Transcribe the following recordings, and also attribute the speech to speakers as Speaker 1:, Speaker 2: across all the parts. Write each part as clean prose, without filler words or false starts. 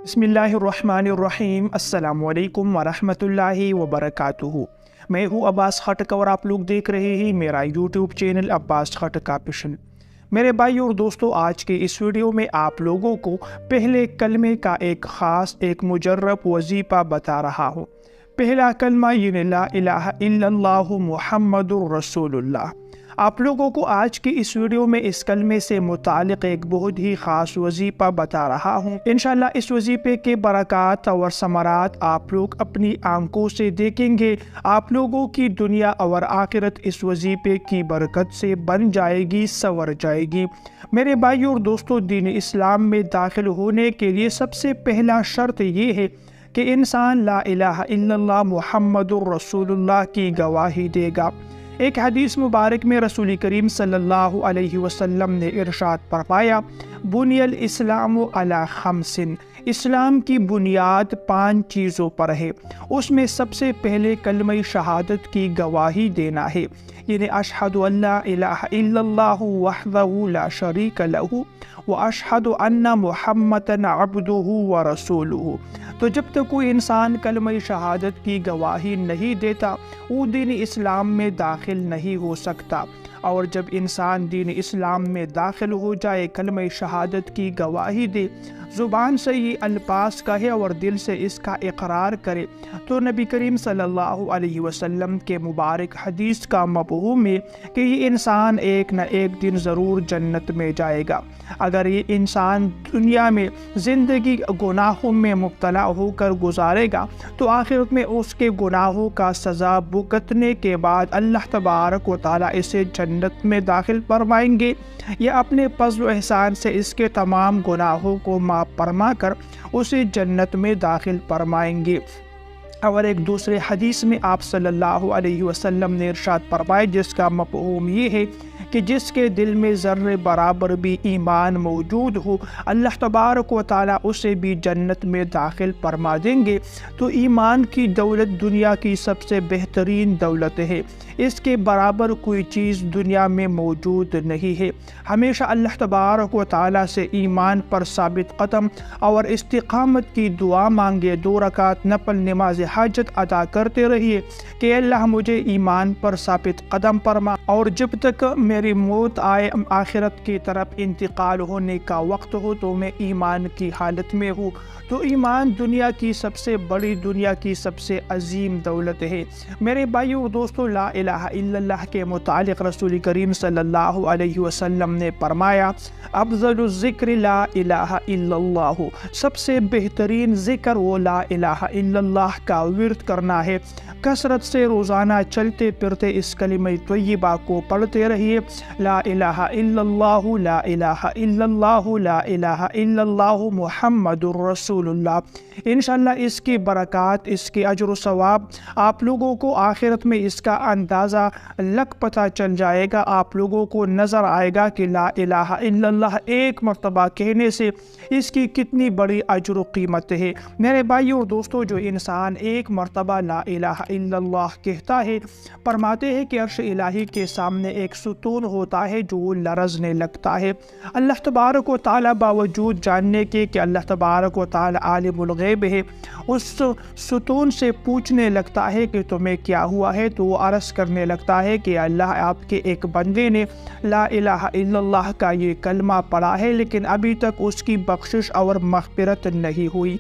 Speaker 1: بسم اللہ الرحمن الرحیم۔ السلام علیکم ورحمۃ اللہ وبرکاتہ۔ میں ہوں عباس خٹک اور آپ لوگ دیکھ رہے ہیں میرا یوٹیوب چینل عباس خٹک آفیشل۔ میرے بھائی اور دوستو، آج کے اس ویڈیو میں آپ لوگوں کو پہلے کلمے کا ایک خاص مجرب وظیفہ بتا رہا ہوں۔ پہلا کلمہ یہ لا الہ الا اللہ محمد الرسول اللہ۔ آپ لوگوں کو آج کی اس ویڈیو میں اس کلمے سے متعلق ایک بہت ہی خاص وظیفہ بتا رہا ہوں۔ انشاءاللہ اس وظیفے کے برکات اور ثمرات آپ لوگ اپنی آنکھوں سے دیکھیں گے۔ آپ لوگوں کی دنیا اور آخرت اس وظیفے کی برکت سے بن جائے گی، سنور جائے گی۔ میرے بھائی اور دوستو، دین اسلام میں داخل ہونے کے لیے سب سے پہلا شرط یہ ہے کہ انسان لا الہ الا اللہ محمد الرسول اللہ کی گواہی دے گا۔ ایک حدیث مبارک میں رسول کریم صلی اللہ علیہ وسلم نے ارشاد فرمایا، بنی الاسلام علی خمس، اسلام کی بنیاد 5 چیزوں پر ہے۔ اس میں سب سے پہلے کلمہ شہادت کی گواہی دینا ہے، یعنی اشہد ان لا الہ الا اللہ وحدہ لا شریک لہ واشہد ان محمدا عبدہ ورسولہ۔ تو جب تک کوئی انسان کلمہ شہادت کی گواہی نہیں دیتا، وہ دین اسلام میں داخل نہیں ہو سکتا۔ اور جب انسان دین اسلام میں داخل ہو جائے، کلمہ شہادت کی گواہی دے، زبان سے یہ الفاظ کہے اور دل سے اس کا اقرار کرے، تو نبی کریم صلی اللہ علیہ وسلم کے مبارک حدیث کا مفہوم ہے کہ یہ انسان ایک نہ ایک دن ضرور جنت میں جائے گا۔ اگر یہ انسان دنیا میں زندگی گناہوں میں مبتلا ہو کر گزارے گا تو آخرت میں اس کے گناہوں کا سزا بھگتنے کے بعد اللہ تبارک و تعالیٰ اسے جنت میں داخل فرمائیں گے، یا اپنے فضل و احسان سے اس کے تمام گناہوں کو معاف فرما کر اسے جنت میں داخل فرمائیں گے۔ اور ایک دوسرے حدیث میں آپ صلی اللہ علیہ وسلم نے ارشاد فرمایا، جس کا مفہوم یہ ہے کہ جس کے دل میں ذرے برابر بھی ایمان موجود ہو، اللہ تبارک و تعالیٰ اسے بھی جنت میں داخل فرما دیں گے۔ تو ایمان کی دولت دنیا کی سب سے بہترین دولت ہے، اس کے برابر کوئی چیز دنیا میں موجود نہیں ہے۔ ہمیشہ اللہ تبارک و تعالیٰ سے ایمان پر ثابت قدم اور استقامت کی دعا مانگے، 2 رکعت نفل نماز حاجت ادا کرتے رہیے کہ اللہ مجھے ایمان پر ثابت قدم فرما، اور جب تک میری موت آئے، آخرت کی طرف انتقال ہونے کا وقت ہو، تو میں ایمان کی حالت میں ہوں۔ تو ایمان دنیا کی سب سے بڑی، دنیا کی سب سے عظیم دولت ہے۔ میرے بھائیو اور دوستو، لا الہ الا اللہ کے متعلق رسول کریم صلی اللہ علیہ وسلم نے فرمایا، افضل الذکر لا الہ الا اللہ، سب سے بہترین ذکر وہ لا الہ الا اللہ کا ورد کرنا ہے۔ کثرت سے روزانہ چلتے پھرتے اس کلمہ طیبہ کو پڑھتے رہیے، لا الہ الا اللہ، لا الہ الا اللہ، لا الہ الا اللہ محمد الرسول اللہ۔ انشاءاللہ اس کی برکات، اس کے اجر و ثواب آپ لوگوں کو آخرت میں اس کا اندازہ لگ پتہ چل جائے گا۔ آپ لوگوں کو نظر آئے گا کہ لا الہ الا اللہ ایک مرتبہ کہنے سے اس کی کتنی بڑی اجر و قیمت ہے۔ میرے بھائیو اور دوستو، جو انسان ایک مرتبہ لا الہ الا اللہ کہتا ہے، فرماتے ہیں کہ عرش الہی کے سامنے ایک ستون ہوتا ہے جو وہ لرزنے لگتا ہے۔ اللہ تبارک و تعالیٰ باوجود جاننے کے کہ اللہ تبارک و تعالیٰ عالم الغیب ہے، اس ستون سے پوچھنے لگتا ہے کہ تمہیں کیا ہوا ہے، تو وہ عرض کرنے لگتا ہے کہ اللہ، آپ کے ایک بندے نے لا الہ الا اللہ کا یہ کلمہ پڑھا ہے، لیکن ابھی تک اس کی بخشش اور مغفرت نہیں ہوئی۔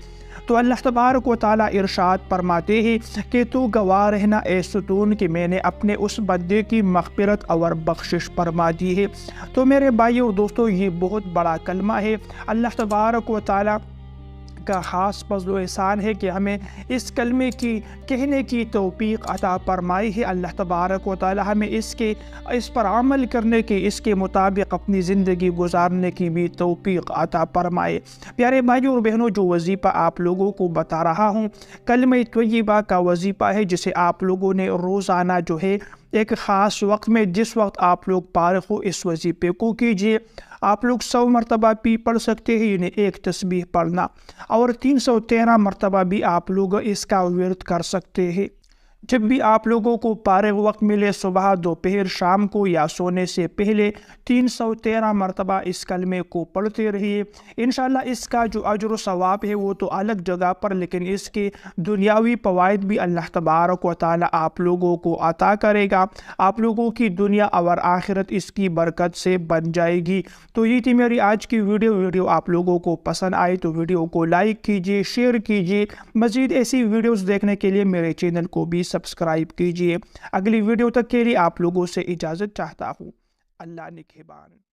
Speaker 1: تو اللہ تبارک و تعالیٰ ارشاد فرماتے ہیں کہ تو گواہ رہنا اے ستون کہ میں نے اپنے اس بندے کی مغفرت اور بخشش فرما دی ہے۔ تو میرے بھائیو اور دوستو، یہ بہت بڑا کلمہ ہے۔ اللہ تبارک و تعالیٰ کا خاص فضل و احسان ہے کہ ہمیں اس کلمے کی کہنے کی توفیق عطا فرمائی ہے۔ اللہ تبارک و تعالی ہمیں اس پر عمل کرنے کی، اس کے مطابق اپنی زندگی گزارنے کی بھی توفیق عطا فرمائے۔ پیارے بھائیوں اور بہنوں، جو وظیفہ آپ لوگوں کو بتا رہا ہوں، کلمہ طیبہ کا وظیفہ ہے، جسے آپ لوگوں نے روزانہ جو ہے ایک خاص وقت میں، جس وقت آپ لوگ فارغ ہو، اس وظیفے کو کیجیے۔ آپ لوگ 100 مرتبہ بھی پڑھ سکتے ہیں، یعنی ایک تسبیح پڑھنا، اور 313 مرتبہ بھی آپ لوگ اس کا ورد کر سکتے ہیں۔ جب بھی آپ لوگوں کو فارغ وقت ملے، صبح، دوپہر، شام کو یا سونے سے پہلے 313 مرتبہ اس کلمے کو پڑھتے رہیے۔ انشاءاللہ اس کا جو اجر و ثواب ہے وہ تو الگ جگہ پر، لیکن اس کے دنیاوی فوائد بھی اللہ تبارک و تعالی آپ لوگوں کو عطا کرے گا۔ آپ لوگوں کی دنیا اور آخرت اس کی برکت سے بن جائے گی۔ تو یہ تھی میری آج کی ویڈیو آپ لوگوں کو پسند آئی تو ویڈیو کو لائک کیجیے، شیئر کیجیے۔ مزید ایسی ویڈیوز دیکھنے کے لیے میرے چینل کو بھی سبسکرائب کیجیے۔ اگلی ویڈیو تک کے لیے آپ لوگوں سے اجازت چاہتا ہوں۔ اللہ نگہبان۔